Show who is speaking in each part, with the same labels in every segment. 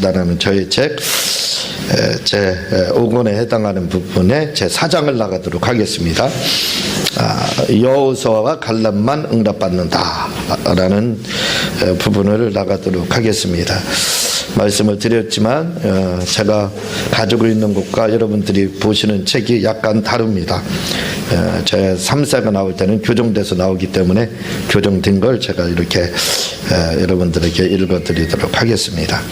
Speaker 1: 라는 저의 책, 제 5권에 해당하는 부분에 제 4장을 나가도록 하겠습니다. 여호수아와 갈렙만 응답받는다 라는 부분을 나가도록 하겠습니다. 말씀을 드렸지만 제가 가지고 있는 것과 여러분들이 보시는 책이 약간 다릅니다. 제 3세가 나올 때는 교정돼서 나오기 때문에 교정된 걸 제가 이렇게 여러분들에게 읽어드리도록 하겠습니다.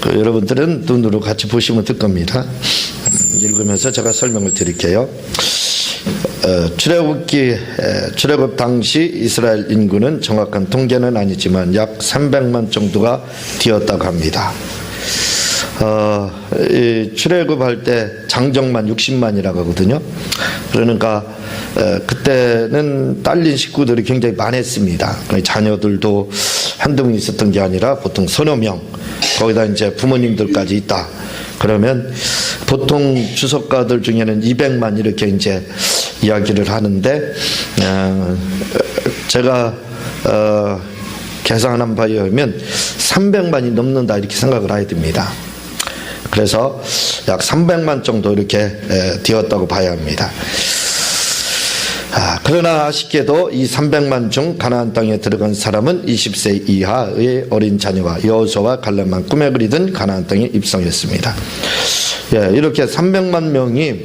Speaker 1: 여러분들은 눈으로 같이 보시면 될 겁니다. 읽으면서 제가 설명을 드릴게요. 출애굽 당시 이스라엘 인구는 정확한 통계는 아니지만 약 300만 정도가 되었다고 합니다. 출애굽할 때 장정만 60만이라고 하거든요. 그러니까 그때는 딸린 식구들이 굉장히 많았습니다. 자녀들도 한두 명 있었던 게 아니라 보통 서너 명, 거기다 이제 부모님들까지 있다. 그러면 보통 주석가들 중에는 200만 이렇게 이제 이야기를 하는데, 제가 계산한 바에 의하면 300만이 넘는다 이렇게 생각을 해야 됩니다. 그래서 약 300만 정도 이렇게 되었다고 봐야 합니다. 그러나 아쉽게도 이 300만 중 가나안 땅에 들어간 사람은 20세 이하의 어린 자녀와 여호수아와 갈렙만 꿈에 그리던 가나안 땅에 입성했습니다. 이렇게 300만 명이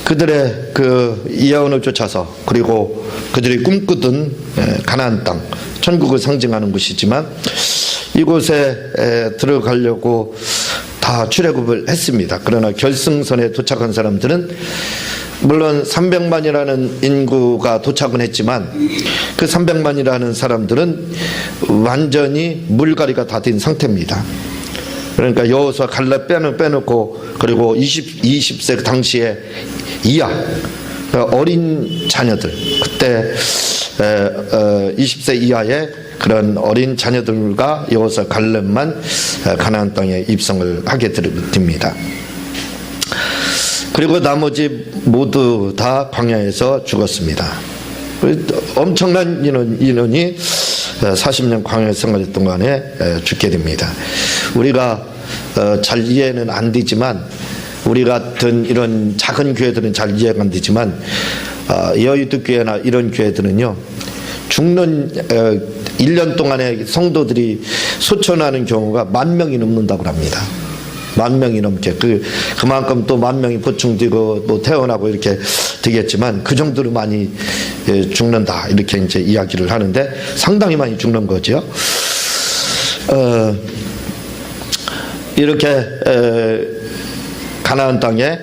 Speaker 1: 그들의 그 예언을 쫓아서, 그리고 그들이 꿈꾸던 가나안 땅, 천국을 상징하는 곳이지만 이곳에 들어가려고 다 출애굽을 했습니다. 그러나 결승선에 도착한 사람들은 물론 300만이라는 인구가 도착은 했지만 그 300만이라는 사람들은 완전히 물갈이가 다 된 상태입니다. 그러니까 여호수아 갈렙 빼놓고, 그리고 20세 당시에 이하 어린 자녀들, 그때 20세 이하의 그런 어린 자녀들과 여호수아 갈렙만 가나안 땅에 입성을 하게 됩니다. 그리고 나머지 모두 다 광야에서 죽었습니다. 엄청난 인원이 40년 광야 생활했던 동안에 죽게 됩니다. 우리가 잘 이해는 안 되지만, 우리 같은 이런 작은 교회들은 잘 이해가 안 되지만, 여의도 교회나 이런 교회들은요, 죽는 1년 동안에 성도들이 소천하는 경우가 10,000명이 넘는다고 합니다. 10,000명이 넘게, 그만큼 또 10,000명이 보충되고 뭐 태어나고 이렇게 되겠지만 그 정도로 많이 죽는다 이렇게 이제 이야기를 하는데, 상당히 많이 죽는 거죠. 이렇게 가나안 땅에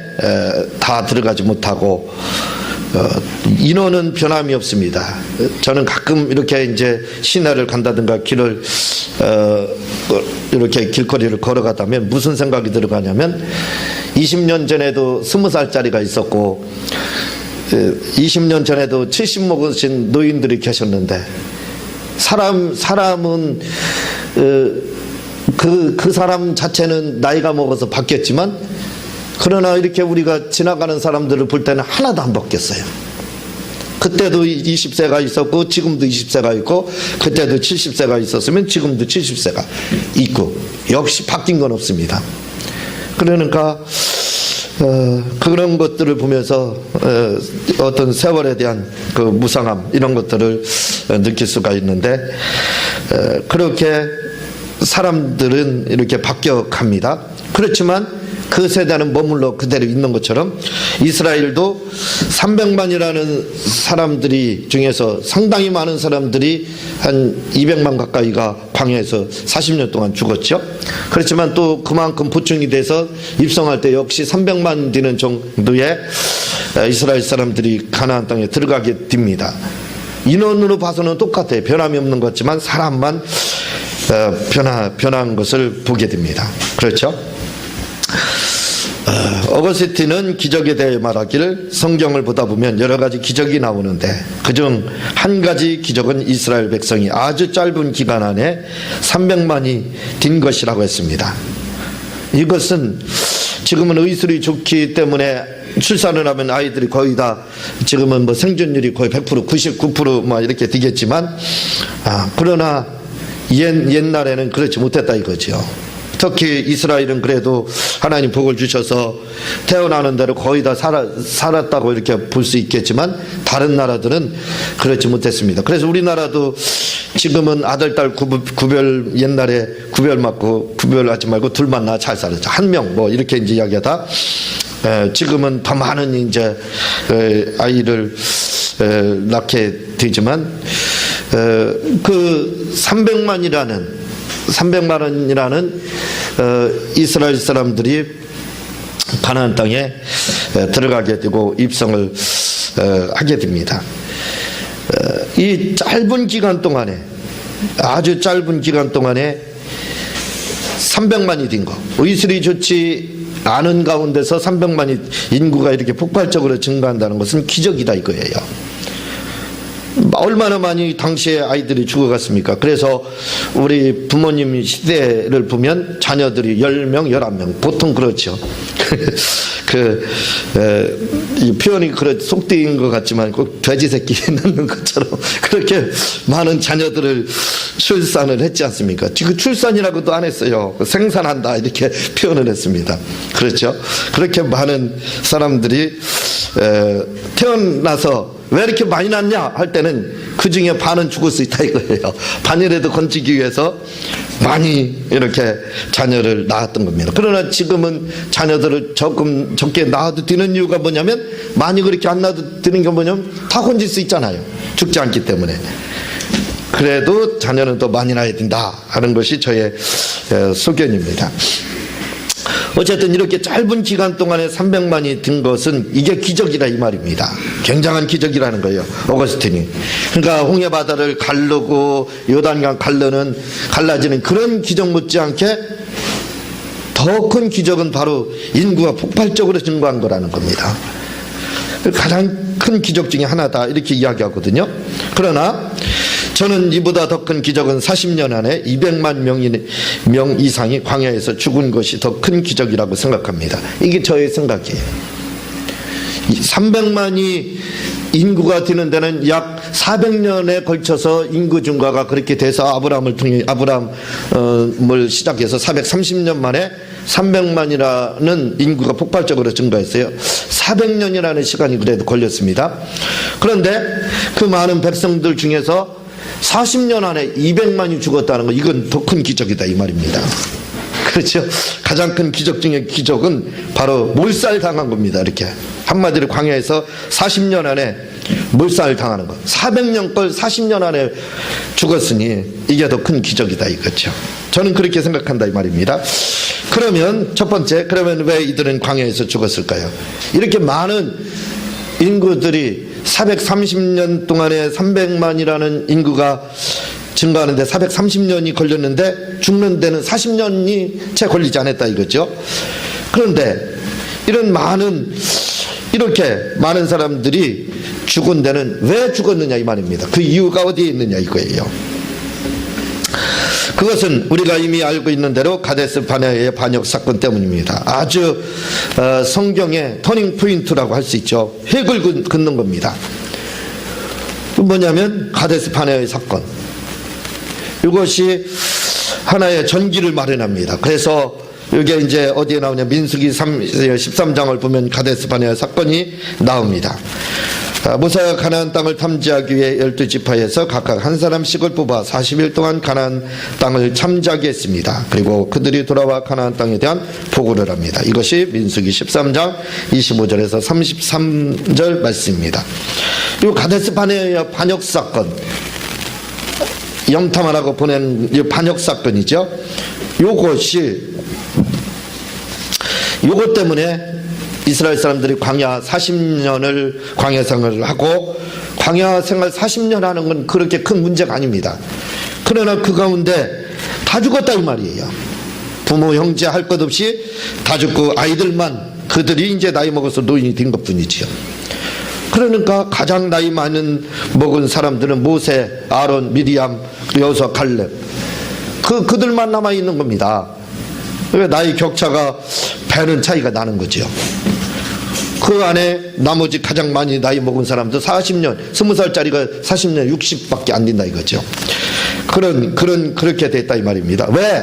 Speaker 1: 다 들어가지 못하고 인원은 변함이 없습니다. 저는 가끔 이렇게 이제 시내를 간다든가 길을 이렇게 길거리를 걸어가다면 무슨 생각이 들어가냐면, 20년 전에도 20살짜리가 있었고 20년 전에도 70 먹으신 노인들이 계셨는데, 사람은 그 사람 자체는 나이가 먹어서 바뀌었지만, 그러나 이렇게 우리가 지나가는 사람들을 볼 때는 하나도 안 바뀌었어요. 그때도 20세가 있었고 지금도 20세가 있고, 그때도 70세가 있었으면 지금도 70세가 있고, 역시 바뀐 건 없습니다. 그러니까 그런 것들을 보면서 어떤 세월에 대한 그 무상함, 이런 것들을 느낄 수가 있는데, 그렇게 사람들은 이렇게 바뀌어 갑니다. 그렇지만 그 세대는 머물러 그대로 있는 것처럼 이스라엘도 300만이라는 사람들이 중에서 상당히 많은 사람들이 한 200만 가까이가 광야에서 40년 동안 죽었죠. 그렇지만 또 그만큼 보충이 돼서 입성할 때 역시 300만 되는 정도의 이스라엘 사람들이 가나안 땅에 들어가게 됩니다. 인원으로 봐서는 똑같아요. 변함이 없는 것 같지만 사람만 변한 것을 보게 됩니다. 그렇죠? 어거스틴은 기적에 대해 말하기를, 성경을 보다 보면 여러 가지 기적이 나오는데 그중 한 가지 기적은 이스라엘 백성이 아주 짧은 기간 안에 300만이 된 것이라고 했습니다. 이것은 지금은 의술이 좋기 때문에 출산을 하면 아이들이 거의 다 지금은 뭐 생존율이 거의 100% 99% 막 이렇게 되겠지만 그러나 옛날에는 그렇지 못했다 이거죠. 특히 이스라엘은 그래도 하나님 복을 주셔서 태어나는 대로 거의 다 살았다고 이렇게 볼 수 있겠지만 다른 나라들은 그렇지 못했습니다. 그래서 우리나라도 지금은 아들 딸 구별 옛날에 구별하지 말고 둘만 낳아 잘 살았죠. 한 명 뭐 이렇게 이제 이야기하다 지금은 더 많은 이제 아이를 낳게 되지만 그 300만이라는 이스라엘 사람들이 가나안 땅에 들어가게 되고 입성을 하게 됩니다. 이 짧은 기간 동안에 아주 짧은 기간 동안에 300만이 된 거, 의술이 좋지 않은 가운데서 300만이 인구가 이렇게 폭발적으로 증가한다는 것은 기적이다 이거예요. 얼마나 많이 당시에 아이들이 죽어갔습니까? 그래서 우리 부모님 시대를 보면 자녀들이 10명, 11명 보통 그렇죠. 이 표현이 속되인 것 같지만 꼭 돼지 새끼 낳는 것처럼 그렇게 많은 자녀들을 출산을 했지 않습니까? 지금 출산이라고도 안 했어요. 생산한다 이렇게 표현을 했습니다. 그렇죠? 그렇게 많은 사람들이 태어나서 왜 이렇게 많이 낳냐 할 때는 그 중에 반은 죽을 수 있다 이거예요. 반이라도 건지기 위해서 많이 이렇게 자녀를 낳았던 겁니다. 그러나 지금은 자녀들을 조금 적게 낳아도 되는 이유가 뭐냐면 많이 그렇게 안 낳아도 되는 게 뭐냐면 다 건질 수 있잖아요. 죽지 않기 때문에. 그래도 자녀는 더 많이 낳아야 된다 하는 것이 저의 소견입니다. 어쨌든 이렇게 짧은 기간 동안에 300만이 든 것은 이게 기적이라 이 말입니다. 굉장한 기적이라는 거예요. 오거스틴이. 그러니까 홍해바다를 가르고 요단강 갈라지는 그런 기적 못지않게 더 큰 기적은 바로 인구가 폭발적으로 증가한 거라는 겁니다. 가장 큰 기적 중에 하나다 이렇게 이야기하거든요. 그러나 저는 이보다 더 큰 기적은 40년 안에 200만 명 이상이 광야에서 죽은 것이 더 큰 기적이라고 생각합니다. 이게 저의 생각이에요. 300만이 인구가 되는 데는 약 400년에 걸쳐서 인구 증가가 그렇게 돼서 아브라함을 시작해서 430년 만에 300만이라는 인구가 폭발적으로 증가했어요. 400년이라는 시간이 그래도 걸렸습니다. 그런데 그 많은 백성들 중에서 40년 안에 200만이 죽었다는 거, 이건 더 큰 기적이다 이 말입니다. 그렇죠? 가장 큰 기적 중에 기적은 바로 몰살당한 겁니다. 이렇게 한마디로 광야에서 40년 안에 몰살당하는 것. 400년 걸 40년 안에 죽었으니 이게 더 큰 기적이다 이거죠. 저는 그렇게 생각한다 이 말입니다. 그러면 첫 번째, 그러면 왜 이들은 광야에서 죽었을까요? 이렇게 많은 인구들이 430년 동안에 300만이라는 인구가 증가하는데 430년이 걸렸는데 죽는 데는 40년이 채 걸리지 않았다 이거죠. 그런데 이렇게 많은 사람들이 죽은 데는 왜 죽었느냐 이 말입니다. 그 이유가 어디에 있느냐 이거예요. 그것은 우리가 이미 알고 있는 대로 가데스 바네아의 반역 사건 때문입니다. 아주 성경의 터닝 포인트라고 할 수 있죠. 획을 긋는 겁니다. 뭐냐면 가데스 바네아의 사건. 이것이 하나의 전기를 마련합니다. 그래서 이게 이제 어디에 나오냐, 민수기 13장을 보면 가데스 바네아 사건이 나옵니다. 모세가 가나안 땅을 탐지하기 위해 12지파에서 각각 한 사람씩을 뽑아 40일 동안 가나안 땅을 참지하게 했습니다. 그리고 그들이 돌아와 가나안 땅에 대한 보고를 합니다. 이것이 민수기 13장 25절에서 33절 말씀입니다. 이 가데스 바네아 반역 사건, 염탐하라고 보낸 이 반역 사건이죠. 요것 때문에 이스라엘 사람들이 광야 40년을 광야 생활을 하고, 광야 생활 40년 하는 건 그렇게 큰 문제가 아닙니다. 그러나 그 가운데 다 죽었다 이 말이에요. 부모 형제 할 것 없이 다 죽고 아이들만, 그들이 이제 나이 먹어서 노인이 된 것뿐이지요. 그러니까 가장 나이 많은 먹은 사람들은 모세, 아론, 미리암, 여호수아, 갈렙, 그들만 남아 있는 겁니다. 나이 격차가 배는 차이가 나는 거죠. 그 안에 나머지 가장 많이 나이 먹은 사람도 40년, 20살짜리가 40년, 60밖에 안 된다 이거죠. 그렇게 됐다 이 말입니다. 왜?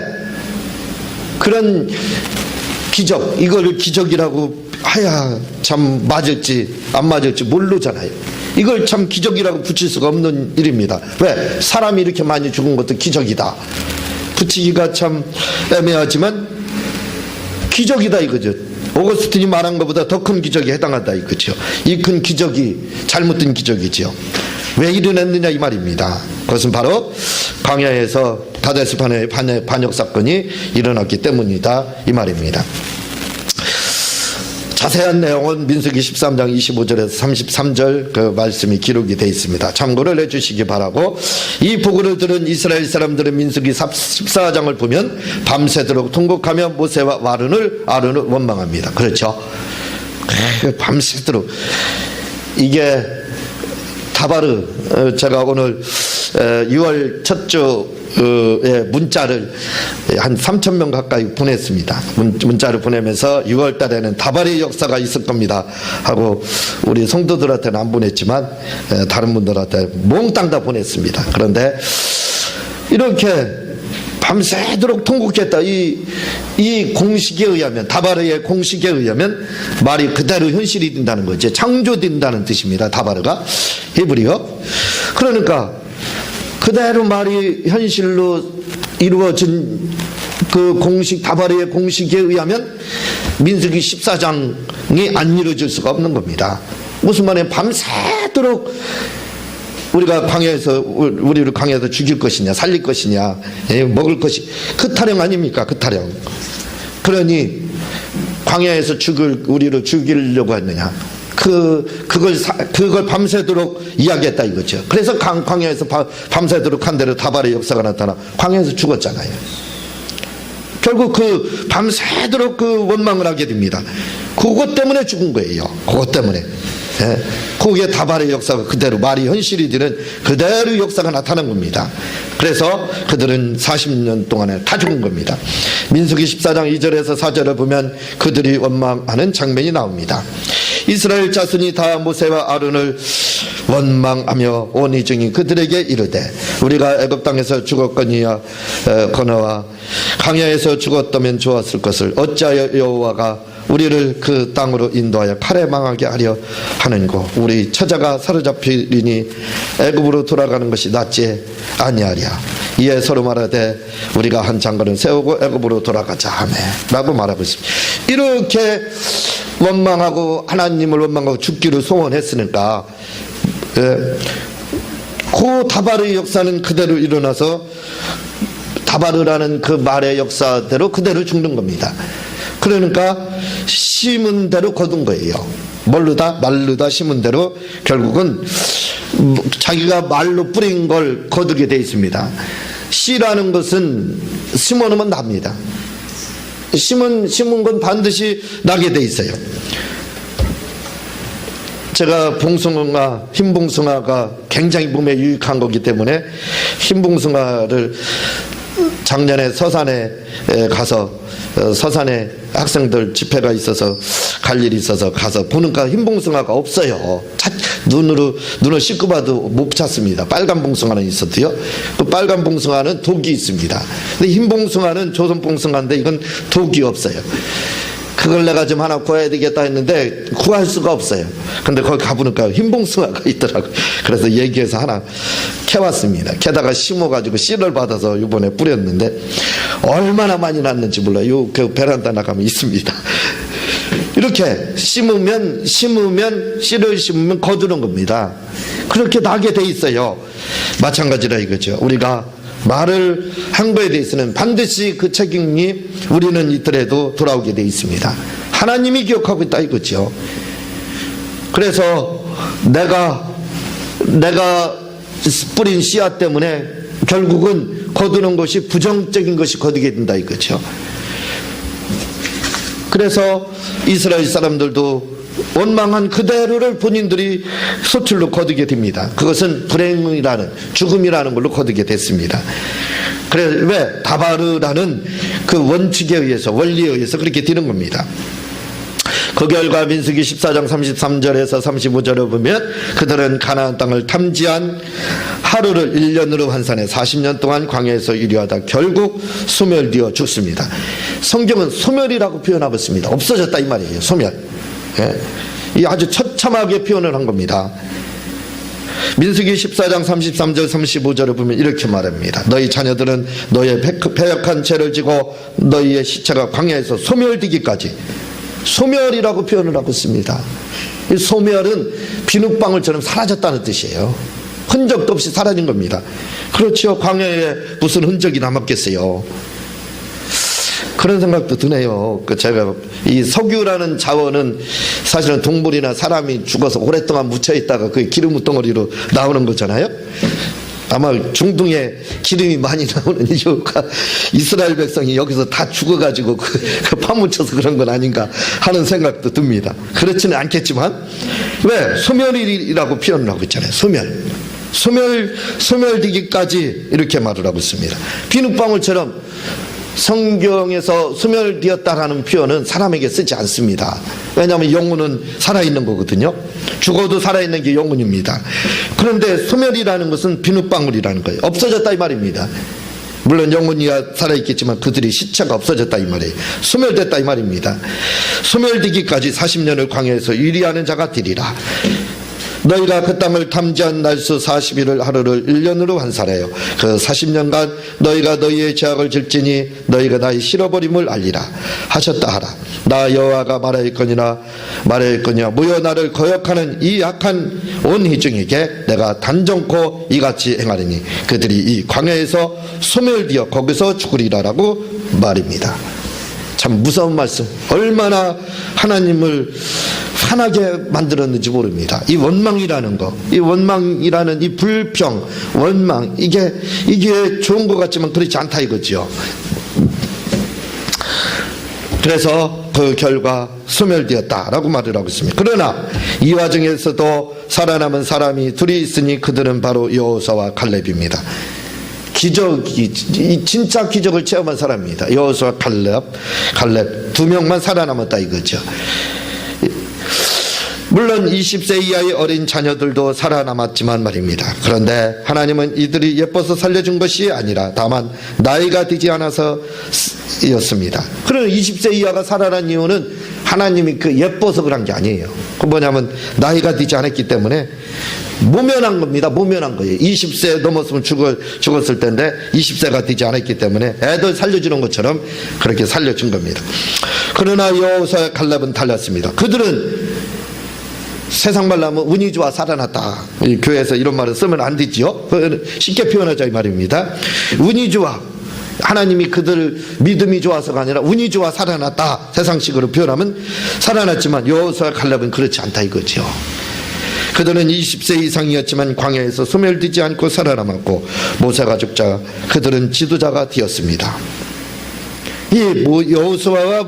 Speaker 1: 그런 기적, 이걸 기적이라고 하야 참 맞을지 안 맞을지 모르잖아요. 이걸 참 기적이라고 붙일 수가 없는 일입니다. 왜? 사람이 이렇게 많이 죽은 것도 기적이다. 붙이기가 참 애매하지만 기적이다 이거죠. 오거스틴이 말한 것보다 더 큰 기적에 해당한다 이거죠. 이 큰 기적이 잘못된 기적이죠. 왜 일어났느냐 이 말입니다. 그것은 바로 광야에서 가데스바네아의 반역 사건이 일어났기 때문이다 이 말입니다. 자세한 내용은 민수기 13장 25절에서 33절 그 말씀이 기록이 되어 있습니다. 참고를 해주시기 바라고, 이 보고를 들은 이스라엘 사람들은 민수기 14장을 보면 밤새도록 통곡하며 모세와 아론을 원망합니다. 그렇죠? 밤새도록. 이게 다바르, 제가 오늘 6월 첫 주에 문자를 한 3,000명 가까이 보냈습니다. 문자를 보내면서 6월 달에는 다바르의 역사가 있을 겁니다 하고, 우리 성도들한테는 안 보냈지만 다른 분들한테 몽땅 다 보냈습니다. 그런데 이렇게 밤새도록 통곡했다. 이 공식에 의하면, 다바르의 공식에 의하면 말이 그대로 현실이 된다는 거죠. 창조된다는 뜻입니다. 다바르가 히브리어. 그러니까 그대로 말이 현실로 이루어진 그 공식, 다바르의 공식에 의하면 민수기 14장이 안 이루어질 수가 없는 겁니다. 무슨 말이에요? 밤새도록 우리가 광야에서, 우리를 광야에서 죽일 것이냐, 살릴 것이냐, 먹을 것이, 그 타령 아닙니까? 그 타령. 그러니 광야에서 우리를 죽이려고 했느냐? 그걸 밤새도록 이야기했다 이거죠. 그래서 광야에서 밤새도록 한 대로 다발의 역사가 나타나 광야에서 죽었잖아요. 결국 그 밤새도록 그 원망을 하게 됩니다. 그것 때문에 죽은 거예요. 그것 때문에. 거기에 다발의 역사가 그대로, 말이 현실이 되는 그대로 역사가 나타난 겁니다. 그래서 그들은 40년 동안에 다 죽은 겁니다. 민수기 14장 2절에서 4절을 보면 그들이 원망하는 장면이 나옵니다. 이스라엘 자손이 다 모세와 아론을 원망하며 온이 증인 그들에게 이르되, 우리가 애굽 땅에서 죽었거니와 거너와 광야에서 죽었다면 좋았을 것을 어찌하여 여호와가 우리를 그 땅으로 인도하여 칼에 망하게 하려 하는고, 우리 처자가 사로잡히리니 애굽으로 돌아가는 것이 낫지 아니하랴. 이에 서로 말하되 우리가 한 장관을 세우고 애굽으로 돌아가자 하매 라고 말하고 있습니다. 이렇게 원망하고 하나님을 원망하고 죽기를 소원했으니까 그 다바르의 역사는 그대로 일어나서 다바르라는 그 말의 역사대로 그대로 죽는 겁니다. 그러니까 심은 대로 거둔 거예요. 말르다 심은 대로 결국은 자기가 말로 뿌린 걸 거두게 돼 있습니다. 씨라는 것은 심어놓으면 납니다. 심은 건 반드시 나게 돼 있어요. 제가 봉숭아, 흰 봉숭아가 굉장히 몸에 유익한 거기 때문에 흰 봉숭아를 작년에 서산에 가서, 서산에 학생들 집회가 있어서 갈 일이 있어서 가서 보니까 흰 봉숭아가 없어요. 눈을 씻고 봐도 못 찾습니다. 빨간 봉숭아는 있어도요. 그 빨간 봉숭아는 독이 있습니다. 근데 흰 봉숭아는 조선 봉숭아인데 이건 독이 없어요. 그걸 내가 좀 하나 구해야 되겠다 했는데 구할 수가 없어요. 근데 거기 가보니까 흰 봉숭아가 있더라고요. 그래서 얘기해서 하나 캐왔습니다. 캐다가 심어가지고 씨를 받아서 이번에 뿌렸는데 얼마나 많이 났는지 몰라요. 그 베란다 나가면 있습니다. 이렇게 심으면 씨를 심으면 거두는 겁니다. 그렇게 나게 돼 있어요. 마찬가지라 이거죠. 우리가 말을 한 거에 대해서는 반드시 그 책임이 우리는 있더라도 돌아오게 돼 있습니다. 하나님이 기억하고 있다 이거죠. 그래서 내가 뿌린 씨앗 때문에 결국은 거두는 것이 부정적인 것이 거두게 된다 이거죠. 그래서 이스라엘 사람들도 원망한 그대로를 본인들이 소출로 거두게 됩니다. 그것은 불행이라는, 죽음이라는 걸로 거두게 됐습니다. 그래서 왜? 다바르라는 그 원칙에 의해서, 원리에 의해서 그렇게 되는 겁니다. 그 결과 민수기 14장 33절에서 35절을 보면 그들은 가나안 땅을 탐지한 하루를 1년으로 환산해 40년 동안 광야에서 유리하다 결국 소멸되어 죽습니다. 성경은 소멸이라고 표현하고 있습니다. 없어졌다 이 말이에요. 소멸. 예. 이 아주 처참하게 표현을 한 겁니다. 민수기 14장 33절 35절을 보면 이렇게 말합니다. 너희 자녀들은 너의 패역한 죄를 지고 너희의 시체가 광야에서 소멸되기까지, 소멸이라고 표현을 하고 있습니다. 이 소멸은 비눗방울처럼 사라졌다는 뜻이에요. 흔적도 없이 사라진 겁니다. 그렇죠. 광야에 무슨 흔적이 남았겠어요. 그런 생각도 드네요. 제가 이 석유라는 자원은 사실은 동물이나 사람이 죽어서 오랫동안 묻혀있다가 그 기름 덩어리로 나오는 거잖아요. 아마 중동에 기름이 많이 나오는 이유가 이스라엘 백성이 여기서 다 죽어가지고 파묻혀서 그런 건 아닌가 하는 생각도 듭니다. 그렇지는 않겠지만, 왜? 소멸이라고 표현을 하고 있잖아요. 소멸되기까지 이렇게 말을 하고 있습니다. 비눗방울처럼 성경에서 소멸되었다라는 표현은 사람에게 쓰지 않습니다. 왜냐하면 영혼은 살아있는 거거든요. 죽어도 살아있는 게 영혼입니다. 그런데 소멸이라는 것은 비눗방울이라는 거예요. 없어졌다 이 말입니다. 물론 영혼이야 살아있겠지만 그들이 시체가 없어졌다 이 말이에요. 소멸됐다 이 말입니다. 소멸되기까지 40년을 광야에서 유리하는 자가 되리라. 너희가 그 땅을 탐지한 날수 40일을 하루를 1년으로 환산하여 그 40년간 너희가 너희의 죄악을 질지니 너희가 나의 실어버림을 알리라 하셨다 하라. 나 여호와가 말하였거니와 모여 나를 거역하는 이 악한 온 회중에게 내가 단정코 이같이 행하리니 그들이 이 광야에서 소멸되어 거기서 죽으리라라고 말입니다. 참 무서운 말씀. 얼마나 하나님을 화나게 만들었는지 모릅니다. 이 원망이라는 거, 이 원망이라는 이 불평, 원망, 이게 좋은 것 같지만 그렇지 않다 이거죠. 그래서 그 결과 소멸되었다라고 말을 하고 있습니다. 그러나 이 와중에서도 살아남은 사람이 둘이 있으니 그들은 바로 여호수아와 갈렙입니다. 진짜 기적을 체험한 사람입니다. 여호수아, 갈렙 두 명만 살아남았다 이거죠. 물론 20세 이하의 어린 자녀들도 살아남았지만 말입니다. 그런데 하나님은 이들이 예뻐서 살려준 것이 아니라 다만 나이가 되지 않아서였습니다. 그러나 20세 이하가 살아난 이유는 하나님이 예뻐서 그런 게 아니에요. 그 뭐냐면 나이가 되지 않았기 때문에 모면한 겁니다. 모면한 거예요. 20세 넘었으면 죽었을 텐데 20세가 되지 않았기 때문에 애들 살려주는 것처럼 그렇게 살려준 겁니다. 그러나 여호수아, 갈렙은 달랐습니다. 그들은 세상 말로 하면 운이 좋아 살아났다. 교회에서 이런 말을 쓰면 안 되지요. 쉽게 표현하자 이 말입니다. 운이 좋아. 하나님이 그들 믿음이 좋아서가 아니라 운이 좋아 살아났다. 세상식으로 표현하면 살아났지만 여호수아, 갈렙은 그렇지 않다 이거죠. 그들은 20세 이상이었지만 광야에서 소멸되지 않고 살아남았고 모세가 죽자 그들은 지도자가 되었습니다. 이 여호수아와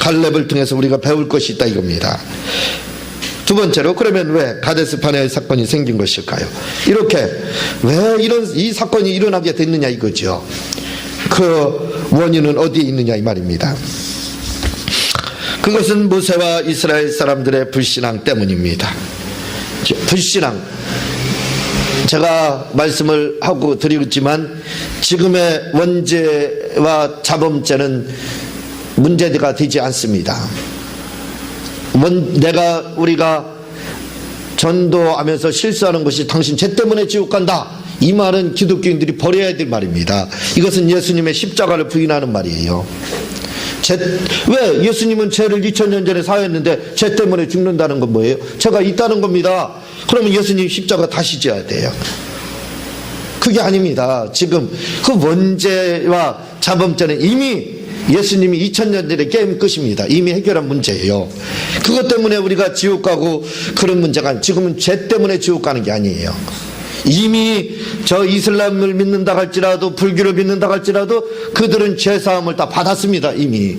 Speaker 1: 갈렙을 통해서 우리가 배울 것이 있다 이겁니다. 두 번째로, 그러면 왜 가데스 바네아의 사건이 생긴 것일까요? 이렇게 왜 이 사건이 일어나게 됐느냐 이거죠. 그 원인은 어디에 있느냐 이 말입니다. 그것은 모세와 이스라엘 사람들의 불신앙 때문입니다. 불신앙, 제가 말씀을 하고 드리지만 지금의 원죄와 자범죄는 문제가 되지 않습니다. 우리가 전도하면서 실수하는 것이 당신 죄 때문에 지옥 간다, 이 말은 기독교인들이 버려야 될 말입니다. 이것은 예수님의 십자가를 부인하는 말이에요. 왜 예수님은 죄를 2000년 전에 사했는데 죄 때문에 죽는다는 건 뭐예요? 죄가 있다는 겁니다. 그러면 예수님 십자가 다시 져야 돼요. 그게 아닙니다. 지금 그 원죄와 자범죄는 이미 예수님이 2000년 전에 게임 끝입니다. 이미 해결한 문제예요. 그것 때문에 우리가 지옥 가고 그런 문제가 아니에요. 지금은 죄 때문에 지옥 가는 게 아니에요. 이미 저 이슬람을 믿는다 할지라도 불교를 믿는다 할지라도 그들은 죄사함을 다 받았습니다. 이미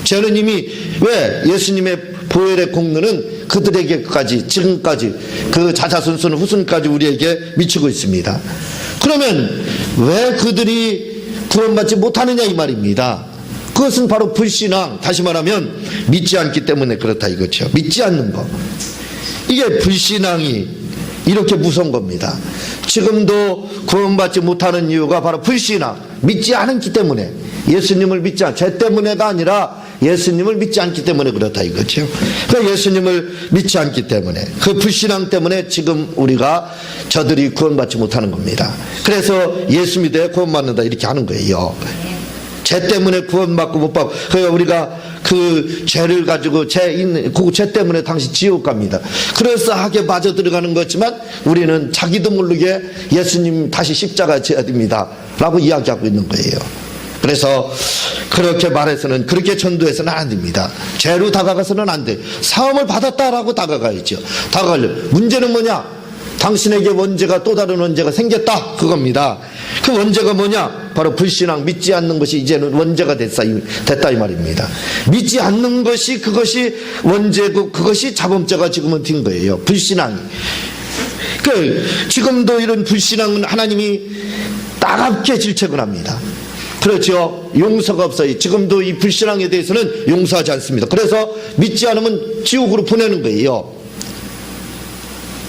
Speaker 1: 죄는 이미, 왜? 예수님의 보혈의 공로는 그들에게까지 지금까지 그 자자손손 후손까지 우리에게 미치고 있습니다. 그러면 왜 그들이 구원받지 못하느냐 이 말입니다. 그것은 바로 불신앙, 다시 말하면 믿지 않기 때문에 그렇다 이거죠. 믿지 않는 거. 이게 불신앙이 이렇게 무서운 겁니다. 지금도 구원받지 못하는 이유가 바로 불신앙, 믿지 않기 때문에, 예수님을 믿지 않, 죄 때문에가 아니라 예수님을 믿지 않기 때문에 그렇다 이거죠. 그러니까 예수님을 믿지 않기 때문에, 그 불신앙 때문에 지금 우리가 저들이 구원받지 못하는 겁니다. 그래서 예수 믿어야 구원받는다 이렇게 하는 거예요. 죄 때문에 구원받고 못 받고, 그러니까 우리가 그 죄를 가지고 그 죄 때문에 당신 지옥 갑니다. 그럴싸하게 맞아 들어가는 거지만 우리는 자기도 모르게 예수님 다시 십자가 져야 됩니다 라고 이야기하고 있는 거예요. 그래서 그렇게 말해서는, 그렇게 전도해서는 안 됩니다. 죄로 다가가서는 안 돼. 사함을 받았다라고 다가가야죠. 다가가려면 문제는 뭐냐? 당신에게 원죄가, 또 다른 원죄가 생겼다, 그겁니다. 그 원죄가 뭐냐? 바로 불신앙, 믿지 않는 것이 이제는 원죄가 됐다 이 말입니다. 믿지 않는 것이, 그것이 원죄고 그것이 자범죄가 지금은 된 거예요. 불신앙이. 지금도 이런 불신앙은 하나님이 따갑게 질책을 합니다. 그렇죠. 용서가 없어요. 지금도 이 불신앙에 대해서는 용서하지 않습니다. 그래서 믿지 않으면 지옥으로 보내는 거예요.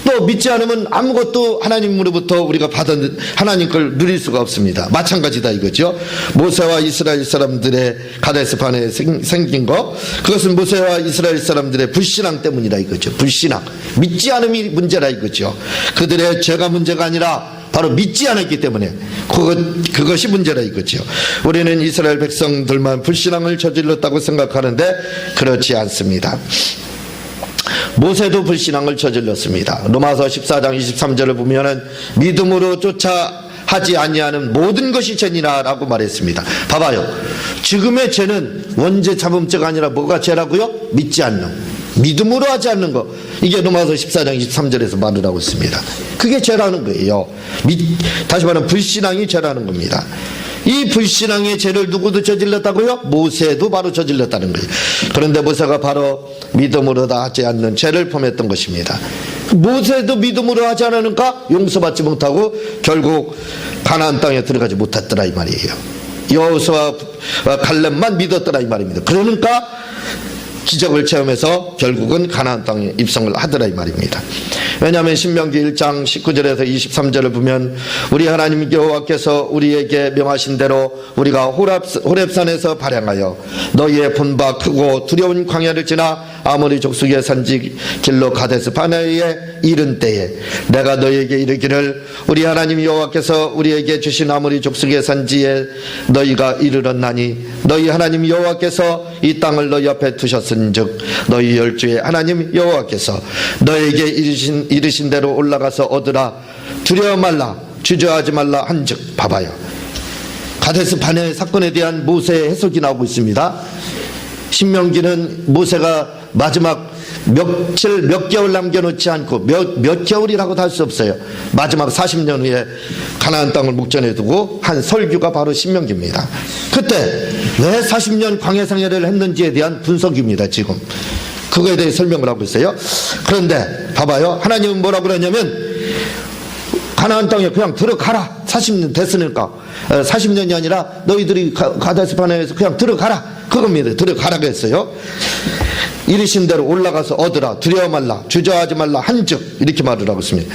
Speaker 1: 또 믿지 않으면 아무것도 하나님으로부터 우리가 받은 하나님 걸 누릴 수가 없습니다. 마찬가지다 이거죠. 모세와 이스라엘 사람들의 가데스 바네에 생긴 거, 그것은 모세와 이스라엘 사람들의 불신앙 때문이라 이거죠. 불신앙, 믿지 않음이 문제라 이거죠. 그들의 죄가 문제가 아니라 바로 믿지 않았기 때문에 그것이 문제라 이거죠. 우리는 이스라엘 백성들만 불신앙을 저질렀다고 생각하는데 그렇지 않습니다. 모세도 불신앙을 저질렀습니다. 로마서 14장 23절을 보면은 믿음으로 쫓아하지 아니하는 모든 것이 죄니라 라고 말했습니다. 봐봐요. 지금의 죄는 원죄 자범죄가 아니라 뭐가 죄라고요? 믿지 않는, 믿음으로 하지 않는 거. 이게 로마서 14장 23절에서 말을 하고 있습니다. 그게 죄라는 거예요. 다시 말하면 불신앙이 죄라는 겁니다. 이 불신앙의 죄를 누구도 저질렀다고요? 모세도 바로 저질렀다는 거예요. 그런데 모세가 바로 믿음으로 다 하지 않는 죄를 범했던 것입니다. 모세도 믿음으로 하지 않으니까 용서받지 못하고 결국 가나안 땅에 들어가지 못했더라 이 말이에요. 여호수아와 갈렙만 믿었더라 이 말입니다. 그러니까 기적을 체험해서 결국은 가나안 땅에 입성을 하더라 이 말입니다. 왜냐하면 신명기 1장 19절에서 23절을 보면 우리 하나님 여호와께서 우리에게 명하신 대로 우리가 호렙산에서 발행하여 너희의 본바 크고 두려운 광야를 지나 아모리 족속의 산지 길로 가데스 바네아에 이른 때에 내가 너희에게 이르기를 우리 하나님 여호와께서 우리에게 주신 아모리 족속의 산지에 너희가 이르렀나니 너희 하나님 여호와께서 이 땅을 너희 앞에 두셨은즉 너희 열주의 하나님 여호와께서 너희에게 이르신 대로 올라가서 얻으라. 두려워 말라, 주저하지 말라 한즉. 봐봐요. 가데스 바네 사건에 대한 모세의 해석이 나오고 있습니다. 신명기는 모세가 마지막 몇 개월 남겨놓지 않고 몇 개월이라고도 할 수 없어요. 마지막 40년 후에 가나안 땅을 목전에 두고 한 설교가 바로 신명기입니다. 그때 왜 40년 광야생활을 했는지에 대한 분석입니다. 지금 그거에 대해 설명을 하고 있어요. 그런데 봐봐요. 하나님은 뭐라고 그러냐면 가나안 땅에 그냥 들어가라. 40년 됐으니까 40년이 아니라 너희들이 가데스 바네아에서 그냥 들어가라. 그겁니다. 들어가라고 했어요. 이르신 대로 올라가서 얻으라. 두려워 말라, 주저하지 말라 한즉. 이렇게 말을 하고 있습니다.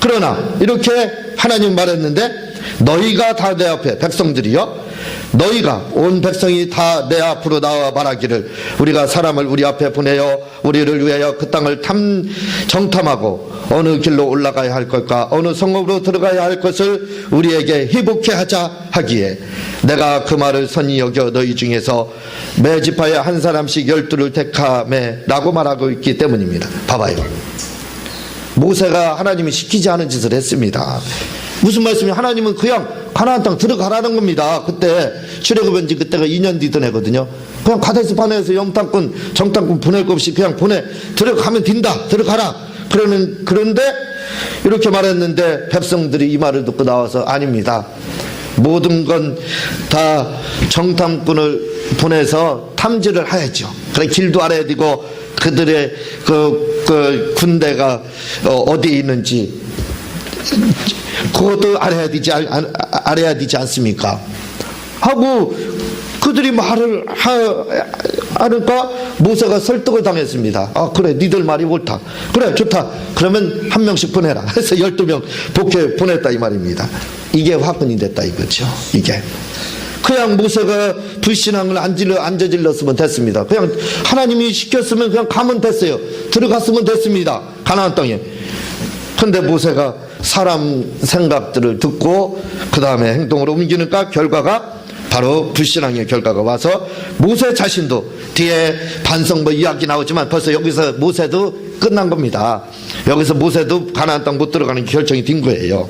Speaker 1: 그러나 이렇게 하나님 말했는데 너희가 다 내 앞에, 백성들이요, 너희가 온 백성이 다 내 앞으로 나와 말하기를 우리가 사람을 우리 앞에 보내어 우리를 위하여 그 땅을 정탐하고 어느 길로 올라가야 할 것과 어느 성읍으로 들어가야 할 것을 우리에게 희복케 하자 하기에 내가 그 말을 선히 여겨 너희 중에서 매 지파에 한 사람씩 12를 택하매 라고 말하고 있기 때문입니다. 봐봐요. 모세가 하나님이 시키지 않은 짓을 했습니다. 무슨 말씀이냐? 하나님은 그냥 가나안 땅 들어가라는 겁니다. 그때 출애굽한 지 그때가 2년 뒤던 해거든요. 그냥 가데스 바네아에서 정탐꾼 보낼 것 없이 그냥 들어가면 된다. 들어가라. 그런데 이렇게 말했는데 백성들이 이 말을 듣고 나와서 아닙니다. 모든 건 다 정탐꾼을 보내서 탐지를 해야죠. 그래 길도 알아야 되고 그들의 그 군대가 어디에 있는지 그것도 알아야 되지 않습니까? 하고 그들이 말을 하니까 모세가 설득을 당했습니다. 아, 그래, 니들 말이 옳다. 그래, 좋다. 그러면 한 명씩 보내라. 해서 12명 복해 보냈다 이 말입니다. 이게 화근이 됐다 이거죠. 이게. 그냥 모세가 불신앙을 안 저질렀으면 됐습니다. 그냥 하나님이 시켰으면 그냥 가면 됐어요. 들어갔으면 됐습니다. 가나안 땅에. 근데 모세가 사람 생각들을 듣고 그 다음에 행동으로 옮기니까 결과가 바로 불신앙의 결과가 와서 모세 자신도 뒤에 반성뭐 이야기 나오지만 벌써 여기서 모세도 끝난 겁니다. 여기서 모세도 가나안 땅 못 들어가는 결정이 된 거예요.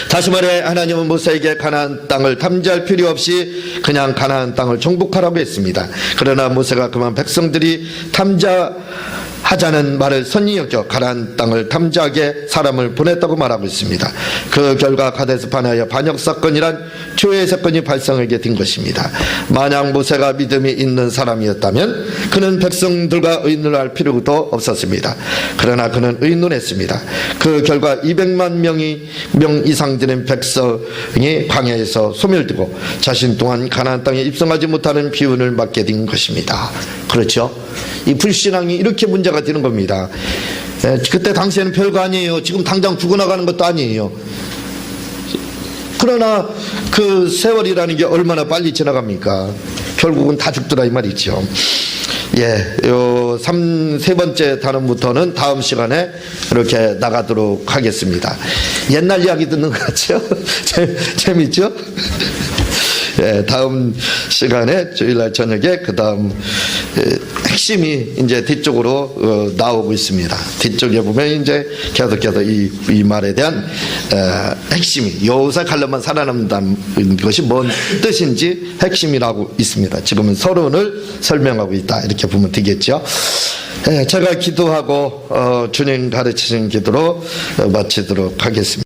Speaker 1: 다시 말해 하나님은 모세에게 가나안 땅을 탐지할 필요 없이 그냥 가나안 땅을 정복하라고 했습니다. 그러나 모세가 그만 백성들이 탐지하자는 말을 선히 여겨 가나안 땅을 탐지하게 사람을 보냈다고 말하고 있습니다. 그 결과 가데스 바네아의 반역 사건이란 죄의 사건이 발생하게 된 것입니다. 만약 모세가 믿음이 있는 사람이었다면 그는 백성들과 의논할 필요도 없었습니다. 그러나 그는 의논했습니다. 그 결과 200만 명 이상 되는 백성이 광야에서 소멸되고 자신 또한 가나안 땅에 입성하지 못하는 비운을 맞게 된 것입니다. 그렇죠? 이 불신앙이 이렇게 문제가 되는 겁니다. 그때 당시에는 별거 아니에요. 지금 당장 죽어나가는 것도 아니에요. 그러나 그 세월이라는 게 얼마나 빨리 지나갑니까? 결국은 다 죽더라 이 말이죠. 세 번째 단원부터는 다음 시간에 이렇게 나가도록 하겠습니다. 옛날 이야기 듣는 것 같죠? 재밌죠? 다음 시간에 주일날 저녁에 그 다음 핵심이 이제 뒤쪽으로 나오고 있습니다. 뒤쪽에 보면 이제 계속해서 이 말에 대한 핵심이 여호사 칼럼만 살아남는다는 것이 뭔 뜻인지 핵심이 나오고 있습니다. 지금은 서론을 설명하고 있다 이렇게 보면 되겠죠. 제가 기도하고 주님 가르치신 기도로 마치도록 하겠습니다.